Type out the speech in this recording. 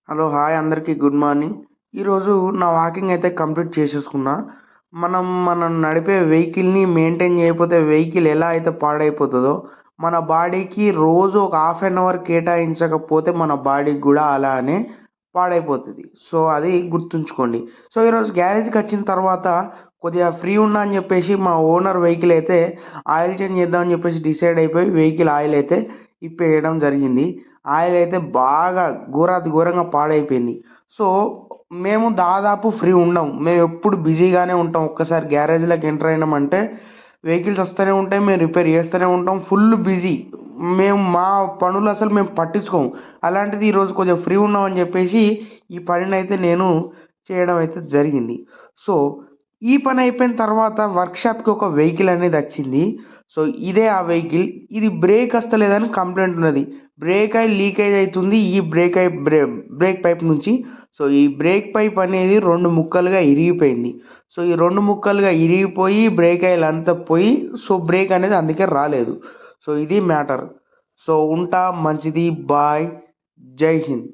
Hello hi అందరికీ good morning. ఈరోజు నా వాకింగ్ అయితే కంప్లీట్ చేసేసుకున్నా. మనం నడిపే వెహికల్‌ని మెయింటైన్ చేయకపోతే వెహికల్ ఎలా అయితే పాడైపోతదో, మన బాడీకి రోజు ఒక హాఫ్ అన్ అవర్ కేటాయించకపోతే మన బాడీకి గూడా అలానే పాడైపోతది. సో, అది గుర్తుంచుకోండి. సో, ఈరోజు గ్యారేజ్‌కొచ్చిన తర్వాత కొద్దిగా ఫ్రీ ఉన్నా అని చెప్పేసి మా ఓనర్ వెహికల్ అయితే ఆయిల్ చేంజ్ చేద్దామని చెప్పేసి డిసైడ్ అయిపోయి వెహికల్ ఆయిల్ అయితే ఇప్పేయడం జరిగింది. ఆయిల్ అయితే బాగా ఘోరాతి ఘోరంగా పాడైపోయింది. సో, మేము దాదాపు ఫ్రీ ఉండం. మేమెప్పుడు బిజీగానే ఉంటాం. ఒక్కసారి గ్యారేజ్‌లోకి ఎంటర్ అయినామంటే వెహికల్స్ వస్తూనే ఉంటాయి. మేము రిపేర్ చేస్తూనే ఉంటాం. Full busy. మా పనులు అసలు మేము పట్టించుకోము. అలాంటిది ఈరోజు కొంచెం ఫ్రీ ఉన్నామని చెప్పేసి ఈ పనినైతే నేను చేయడం అయితే జరిగింది. సో, ఈ పని అయిపోయిన తర్వాత వర్క్‌షాప్‌కి ఒక వెహికల్ అనేది వచ్చింది. సో, ఇదే ఆ వెహికల్. ఇది బ్రేక్ వస్తలేదని కంప్లెయింట్ ఉన్నది. బ్రేక్ ఆయిల్ లీకేజ్ అయితుంది. ఈ బ్రేక్ పైప్ నుంచి. సో, ఈ బ్రేక్ పైప్ అనేది 2 ముక్కలుగా ఇరిగిపోయింది. సో, ఈ 2 ముక్కలుగా ఇరిగిపోయి బ్రేక్ ఆయిల్ అంతా పోయి సో, బ్రేక్ అనేది అందుకే రాలేదు. సో, ఇది మ్యాటర్. సో, ఉంటా. మంచిది. బాయ్. జై హింద్.